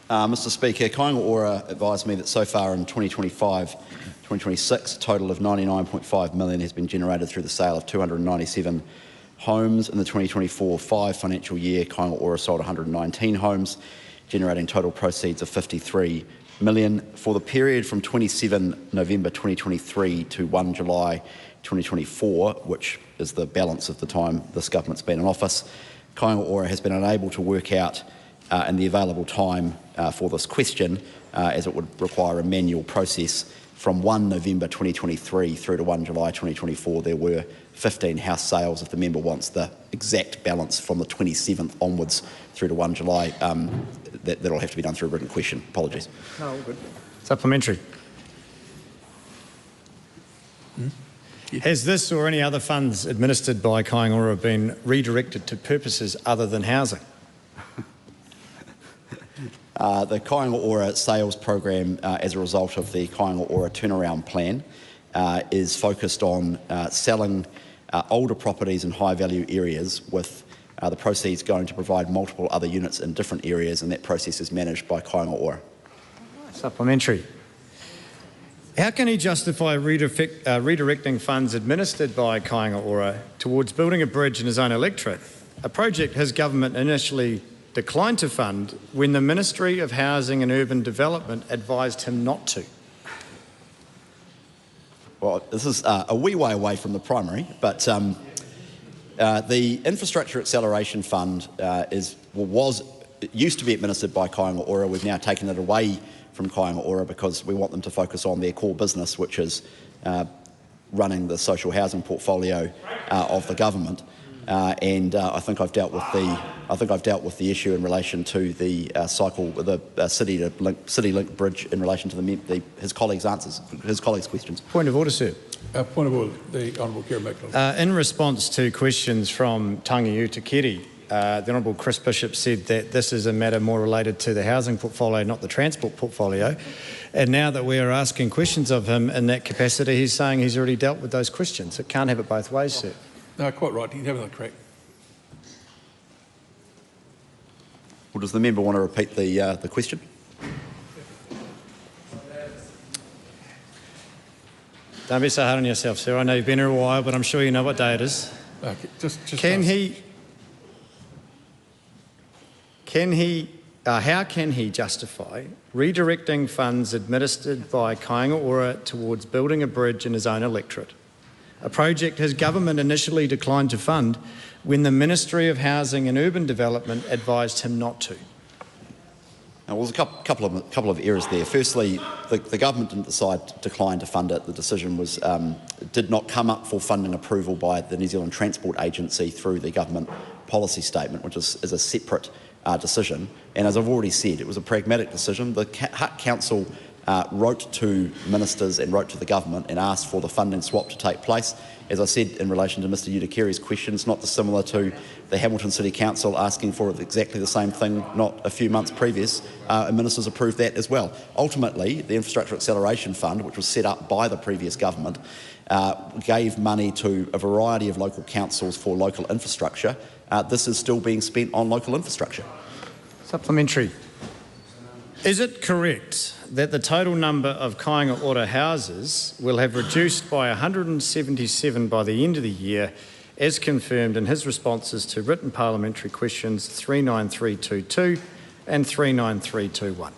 Mr Speaker, Kāinga Ora advised me that so far in 2025-2026, a total of $99.5 million has been generated through the sale of 297 homes. In the 2024-5 financial year, Kāinga Ora sold 119 homes, generating total proceeds of $53 million. For the period from 27 November 2023 to 1 July 2024, which is the balance of the time this government's been in office, Kāinga Ora has been unable to work out in the available time for this question, as it would require a manual process. From 1 November 2023 through to 1 July 2024, there were 15 house sales. If the member wants the exact balance from the 27th onwards through to 1 July, that'll have to be done through a written question. Apologies. No, all good. Supplementary. Has this or any other funds administered by Kāinga Ora been redirected to purposes other than housing? The Kāinga Ora sales program, as a result of the Kāinga Ora turnaround plan, is focused on selling older properties in high-value areas, with the proceeds going to provide multiple other units in different areas, and that process is managed by Kāinga Ora. Supplementary. How can he justify redirecting funds administered by Kāinga Ora towards building a bridge in his own electorate, a project his government initially declined to fund when the Ministry of Housing and Urban Development advised him not to? Well, this is a wee way away from the primary, but the Infrastructure Acceleration Fund used to be administered by Kāinga Ora. We've now taken it away from Kāinga Ora because we want them to focus on their core business, which is running the social housing portfolio of the government. I think I've dealt with the issue in relation to the City Link Bridge in relation to his colleagues' questions. Point of order, sir. Point of order, the Honourable Kieran McAnulty. In response to questions from Tangi Utakeri, the Honourable Chris Bishop said that this is a matter more related to the housing portfolio, not the transport portfolio. And now that we are asking questions of him in that capacity, he's saying he's already dealt with those questions. It can't have it both ways, sir. No, quite right. You can have another crack. Well, does the member want to repeat the question? Don't be so hard on yourself, sir. I know you've been here a while, but I'm sure you know what day it is. Okay, how can he justify redirecting funds administered by Kāinga Ora towards building a bridge in his own electorate, a project his government initially declined to fund when the Ministry of Housing and Urban Development advised him not to? Well, there's a couple of errors there. Firstly, the government didn't decline to fund it. The decision did not come up for funding approval by the New Zealand Transport Agency through the government policy statement, which is a separate decision. And as I've already said, it was a pragmatic decision. The Hutt Council wrote to ministers and wrote to the government and asked for the funding swap to take place. As I said in relation to Mr Utakeri's question, it's not dissimilar to the Hamilton City Council asking for exactly the same thing not a few months previous, and ministers approved that as well. Ultimately, the Infrastructure Acceleration Fund, which was set up by the previous government, gave money to a variety of local councils for local infrastructure. This is still being spent on local infrastructure. Supplementary. Is it correct that the total number of Kāinga Ora houses will have reduced by 177 by the end of the year, as confirmed in his responses to written parliamentary questions 39322 and 39321?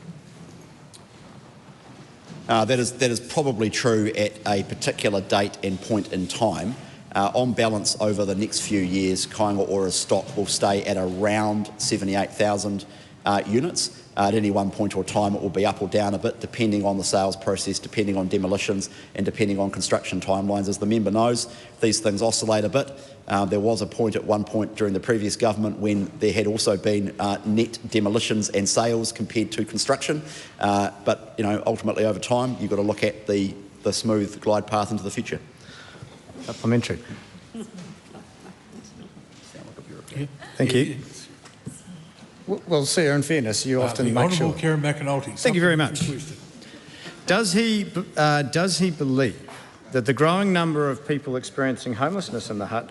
That is probably true at a particular date and point in time. On balance, over the next few years, Kāinga Ora's stock will stay at around 78,000 units. At any one point or time, it will be up or down a bit, depending on the sales process, depending on demolitions, and depending on construction timelines. As the member knows, these things oscillate a bit. There was a point at one point during the previous government when there had also been net demolitions and sales compared to construction. But ultimately, over time, you've got to look at the smooth glide path into the future. Supplementary. Thank you. Well, sir, in fairness, you often make sure. Honourable Kieran McAnulty. Thank you very much. Does he believe that the growing number of people experiencing homelessness in the Hutt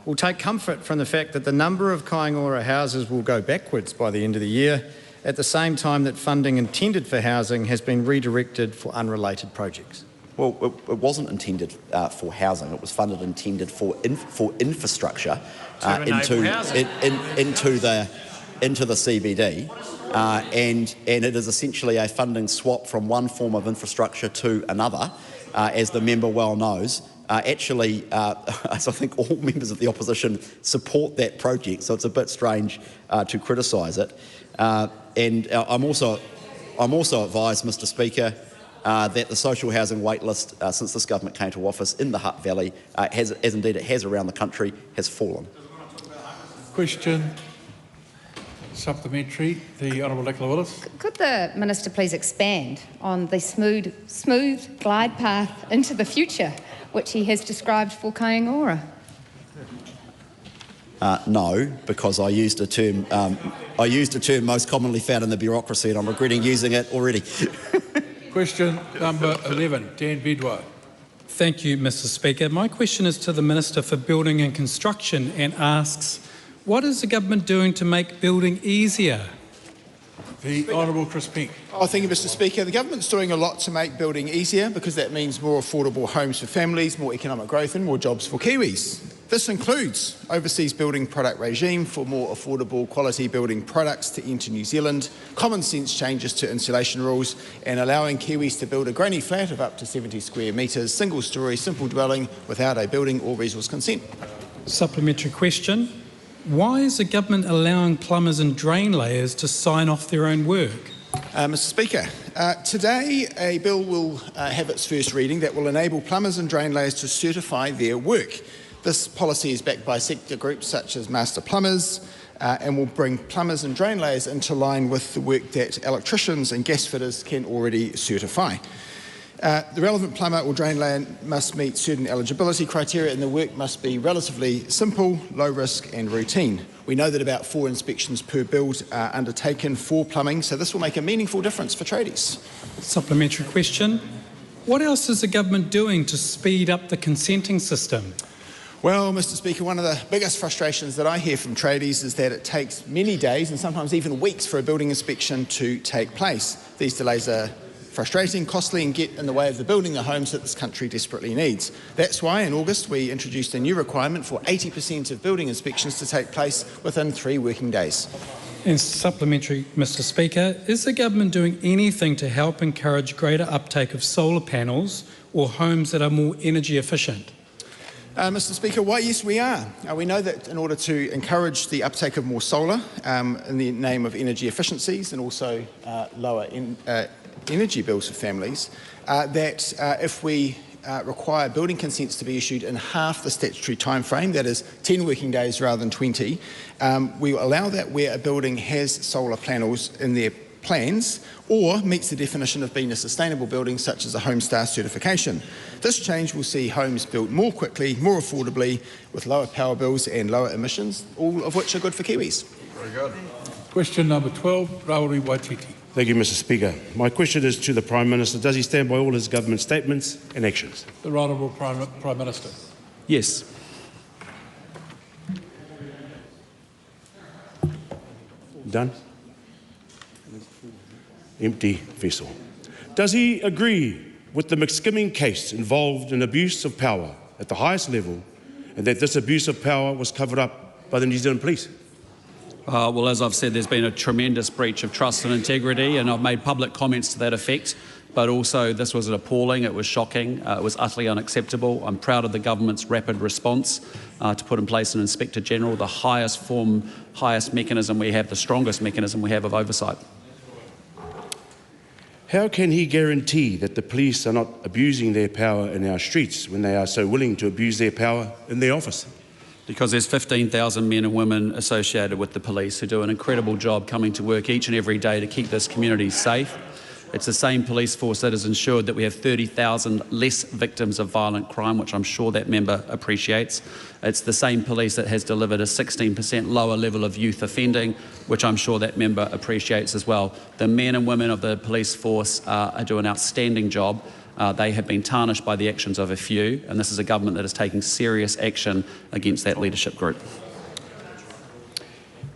will take comfort from the fact that the number of Kāinga Ora houses will go backwards by the end of the year, at the same time that funding intended for housing has been redirected for unrelated projects? Well, it wasn't intended for housing. It was funded intended for infrastructure into the CBD, and it is essentially a funding swap from one form of infrastructure to another, as the member well knows. Actually, as I think all members of the opposition support that project, so it's a bit strange to criticise it. And I'm also advised, Mr. Speaker, that the social housing wait list since this government came to office in the Hutt Valley, as indeed it has around the country, has fallen. Question. Supplementary. The Honourable Nicola Willis. Could the Minister please expand on the smooth glide path into the future which he has described for Kāinga Ora? No, because I used a term most commonly found in the bureaucracy, and I'm regretting using it already. Question number 11, Dan Bidwell. Thank you, Mr. Speaker. My question is to the Minister for Building and Construction and asks, what is the government doing to make building easier? The Honourable Chris Pink. Thank you, Mr. Speaker. The government's doing a lot to make building easier because that means more affordable homes for families, more economic growth and more jobs for Kiwis. This includes overseas building product regime for more affordable quality building products to enter New Zealand, common sense changes to insulation rules and allowing Kiwis to build a granny flat of up to 70 square metres, single storey, simple dwelling without a building or resource consent. Supplementary question. Why is the government allowing plumbers and drain layers to sign off their own work? Mr. Speaker, today a bill will have its first reading that will enable plumbers and drain layers to certify their work. This policy is backed by sector groups such as Master Plumbers and will bring plumbers and drain layers into line with the work that electricians and gas fitters can already certify. The relevant plumber or drain layer must meet certain eligibility criteria and the work must be relatively simple, low risk and routine. We know that about 4 inspections per build are undertaken for plumbing, so this will make a meaningful difference for tradies. Supplementary question. What else is the government doing to speed up the consenting system? Well, Mr. Speaker, one of the biggest frustrations that I hear from tradies is that it takes many days and sometimes even weeks for a building inspection to take place. These delays are frustrating, costly and get in the way of the building the homes that this country desperately needs. That's why in August we introduced a new requirement for 80% of building inspections to take place within 3 working days. And supplementary, Mr. Speaker, is the government doing anything to help encourage greater uptake of solar panels or homes that are more energy efficient? Mr. Speaker, why yes we are. We know that in order to encourage the uptake of more solar in the name of energy efficiencies and also lower energy bills for families, that if we require building consents to be issued in half the statutory time frame, that is 10 working days rather than 20, we will allow that where a building has solar panels in their plans or meets the definition of being a sustainable building such as a Homestar certification. This change will see homes built more quickly, more affordably, with lower power bills and lower emissions, all of which are good for Kiwis. Very good. Question number 12, Rauri Waititi. Thank you, Mr. Speaker. My question is to the Prime Minister. Does he stand by all his government statements and actions? The Honourable Prime Minister. Yes. Done? Empty vessel. Does he agree with the McSkimming case involved in abuse of power at the highest level and that this abuse of power was covered up by the New Zealand Police? Well, as I've said, there's been a tremendous breach of trust and integrity, and I've made public comments to that effect. But also, this was appalling, it was shocking, it was utterly unacceptable. I'm proud of the government's rapid response to put in place an Inspector General, the highest mechanism we have, the strongest mechanism we have of oversight. How can he guarantee that the police are not abusing their power in our streets when they are so willing to abuse their power in their office? Because there's 15,000 men and women associated with the police who do an incredible job coming to work each and every day to keep this community safe. It's the same police force that has ensured that we have 30,000 less victims of violent crime, which I'm sure that member appreciates. It's the same police that has delivered a 16% lower level of youth offending, which I'm sure that member appreciates as well. The men and women of the police force do an outstanding job. They have been tarnished by the actions of a few, and this is a government that is taking serious action against that leadership group.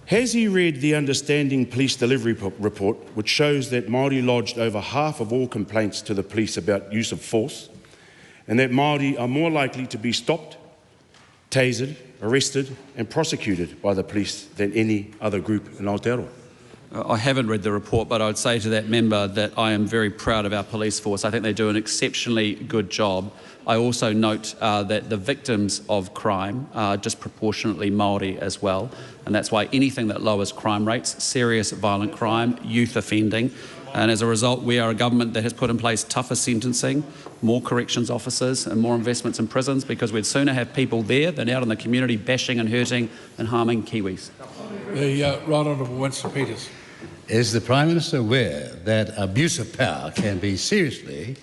Has he read the Understanding Police Delivery report, which shows that Māori lodged over half of all complaints to the police about use of force, and that Māori are more likely to be stopped, tasered, arrested and prosecuted by the police than any other group in Aotearoa? I haven't read the report, but I would say to that member that I am very proud of our police force. I think they do an exceptionally good job. I also note that the victims of crime are disproportionately Māori as well, and that's why anything that lowers crime rates, serious violent crime, youth offending, and as a result we are a government that has put in place tougher sentencing, more corrections officers and more investments in prisons, because we'd sooner have people there than out in the community bashing and hurting and harming Kiwis. The Right Honourable Winston Peters. Is the Prime Minister aware that abuse of power can be seriously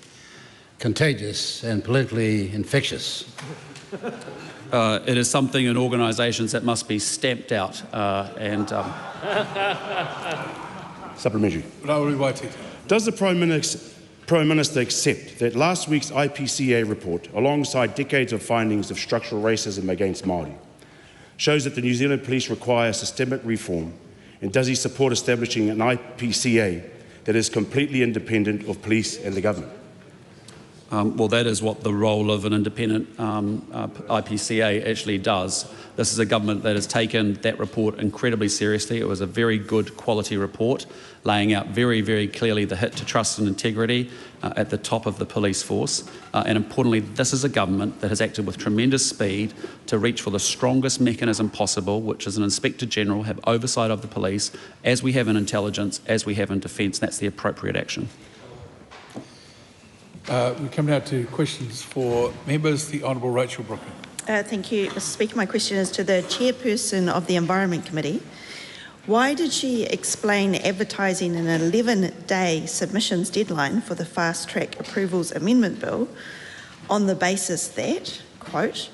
contagious and politically infectious? It is something in organisations that must be stamped out Supplementary. Does the Prime Minister accept that last week's IPCA report, alongside decades of findings of structural racism against Māori, shows that the New Zealand Police require systemic reform? And does he support establishing an IPCA that is completely independent of police and the government? Well, that is what the role of an independent IPCA actually does. This is a government that has taken that report incredibly seriously. It was a very good quality report, laying out very, very clearly the hit to trust and integrity at the top of the police force. And importantly, this is a government that has acted with tremendous speed to reach for the strongest mechanism possible, which is an Inspector General, have oversight of the police, as we have in intelligence, as we have in defence. That's the appropriate action. We come now to questions for members. The Honourable Rachel Brooker. Thank you, Mr Speaker. My question is to the Chairperson of the Environment Committee. Why did she explain advertising an 11-day submissions deadline for the Fast Track Approvals Amendment Bill on the basis that, quote,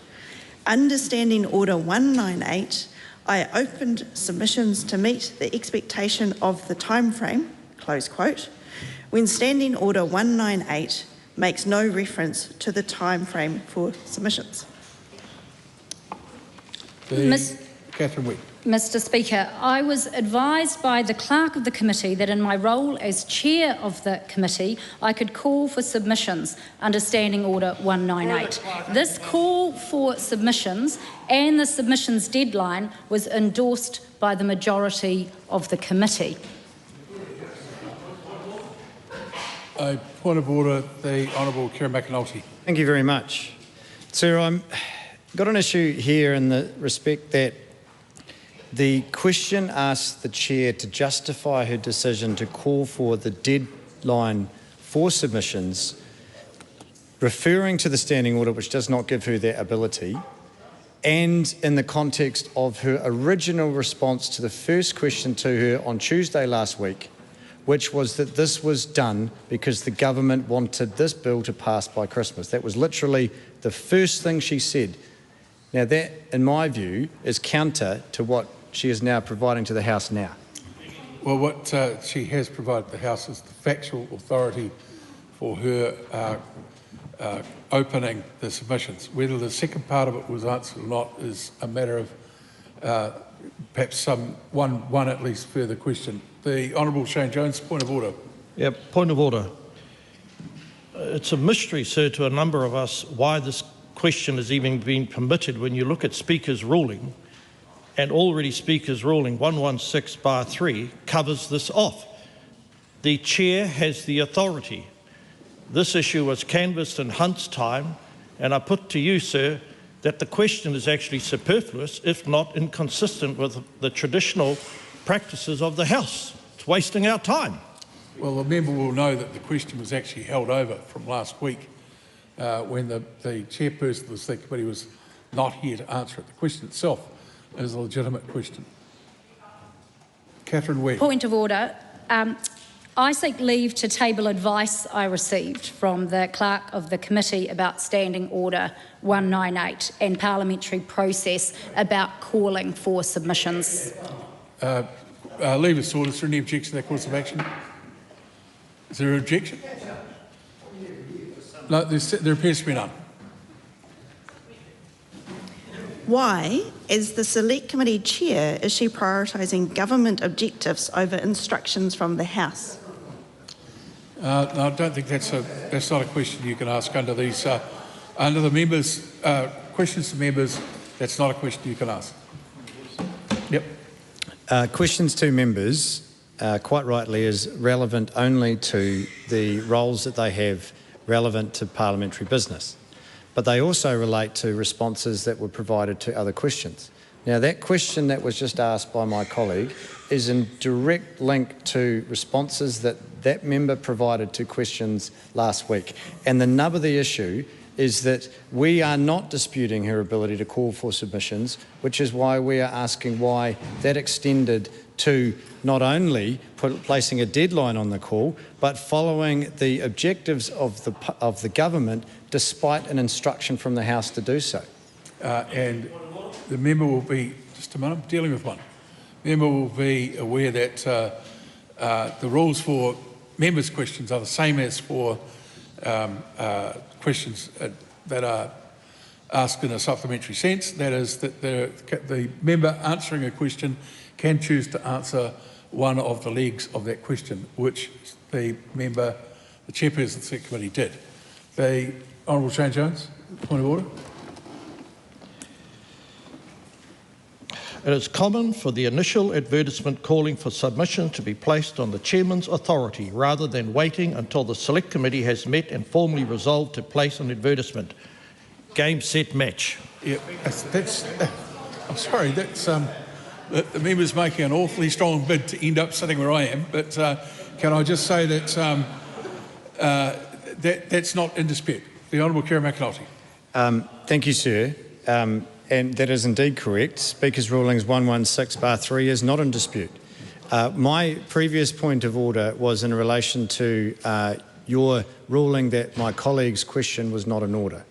understanding Order 198, I opened submissions to meet the expectation of the timeframe, close quote, when Standing Order 198 makes no reference to the timeframe for submissions? Catherine Webb. Mr Speaker, I was advised by the Clerk of the Committee that in my role as Chair of the Committee, I could call for submissions under Standing Order 198. This call for submissions and the submissions deadline was endorsed by the majority of the committee. A point of order, the Honourable Kieran McAnulty. Thank you very much. Sir, I've got an issue here in the respect that the question asks the Chair to justify her decision to call for the deadline for submissions, referring to the standing order which does not give her that ability, and in the context of her original response to the first question to her on Tuesday last week, which was that this was done because the government wanted this bill to pass by Christmas. That was literally the first thing she said. Now that, in my view, is counter to what she is now providing to the House now. Well, what she has provided the House is the factual authority for her opening the submissions. Whether the second part of it was answered or not is a matter of perhaps one at least further question. The Honourable Shane Jones, point of order. Yeah, point of order. It's a mystery, sir, to a number of us why this question has even been permitted when you look at Speaker's ruling, and already Speaker's ruling 116(3) covers this off. The Chair has the authority. This issue was canvassed in Hunt's time, and I put to you, sir, that the question is actually superfluous, if not inconsistent with the traditional practices of the House. It's wasting our time. Well, the member will know that the question was actually held over from last week when the chairperson of the Select Committee was not here to answer it. The question itself is a legitimate question. Catherine Webb. Point of order. I seek leave to table advice I received from the Clerk of the Committee about Standing Order 198 and parliamentary process about calling for submissions. Leave is sought. Is there any objection to that course of action? Is there an objection? No, there appears to be none. Why, as the Select Committee Chair, is she prioritising government objectives over instructions from the House? No, I don't think that's not a question you can ask under these under the members' questions to members. That's not a question you can ask. Yep. Questions to members, quite rightly, is relevant only to the roles that they have relevant to parliamentary business. But they also relate to responses that were provided to other questions. Now, that question that was just asked by my colleague is in direct link to responses that that member provided to questions last week. And the nub of the issue is that we are not disputing her ability to call for submissions, which is why we are asking why that extended to not only placing a deadline on the call, but following the objectives of the government despite an instruction from the House to do so. And the member will be, just a minute, I'm dealing with one. The member will be aware that the rules for members' questions are the same as for questions that are asked in a supplementary sense. That is that the member answering a question can choose to answer one of the legs of that question, which the member, the chairperson of the Select Committee did. The Honourable Shane Jones, point of order. It is common for the initial advertisement calling for submission to be placed on the Chairman's authority rather than waiting until the Select Committee has met and formally resolved to place an advertisement. Game, set, match. Yeah, I'm sorry, that's the member's making an awfully strong bid to end up sitting where I am, but can I just say that that's not in dispute. The Honourable Kerry McAnulty. Thank you, sir. And that is indeed correct. Speaker's Rulings 116/3 is not in dispute. My previous point of order was in relation to your ruling that my colleague's question was not in order.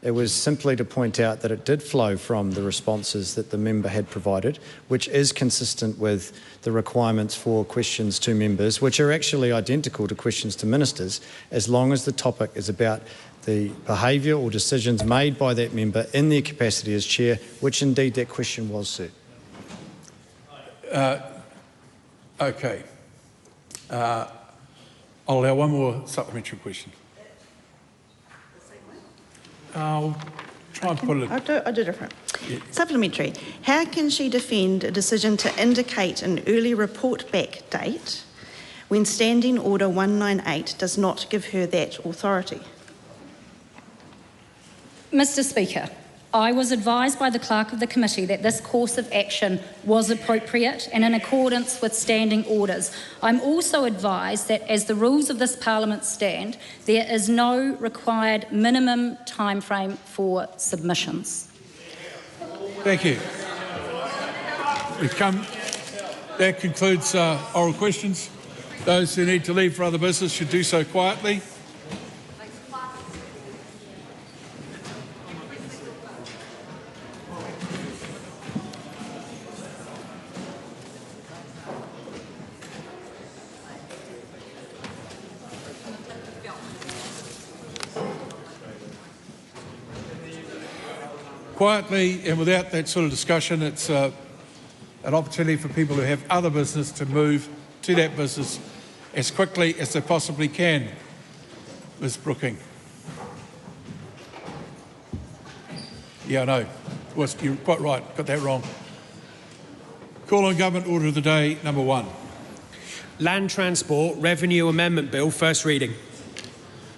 It was simply to point out that it did flow from the responses that the member had provided, which is consistent with the requirements for questions to members, which are actually identical to questions to ministers, as long as the topic is about the behaviour or decisions made by that member in their capacity as chair, which indeed that question was, sir. Okay. I'll allow one more supplementary question. I'll try and put it... I'll do different. Yeah. Supplementary. How can she defend a decision to indicate an early report back date when Standing Order 198 does not give her that authority? Mr. Speaker, I was advised by the Clerk of the Committee that this course of action was appropriate and in accordance with standing orders. I'm also advised that as the rules of this Parliament stand, there is no required minimum timeframe for submissions. Thank you. That concludes oral questions. Those who need to leave for other business should do so quietly. Quietly and without that sort of discussion, it's an opportunity for people who have other business to move to that business as quickly as they possibly can. Ms. Brooking. Yeah, I know. You're quite right. Got that wrong. Call on Government Order of the Day, number 1. Land Transport Revenue Amendment Bill, first reading.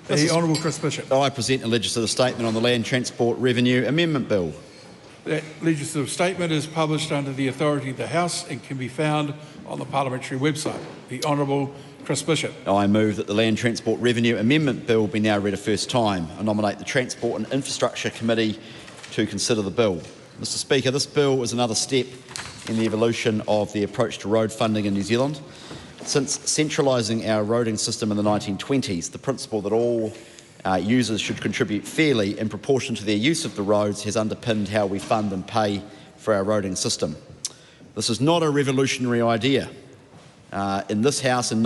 The Honourable Chris Bishop. I present a legislative statement on the Land Transport Revenue Amendment Bill. That legislative statement is published under the authority of the House and can be found on the parliamentary website. The Honourable Chris Bishop. I move that the Land Transport Revenue Amendment Bill be now read a first time. I nominate the Transport and Infrastructure Committee to consider the bill. Mr. Speaker, this bill is another step in the evolution of the approach to road funding in New Zealand. Since centralising our roading system in the 1920s, the principle that all users should contribute fairly in proportion to their use of the roads has underpinned how we fund and pay for our roading system. This is not a revolutionary idea. In this House in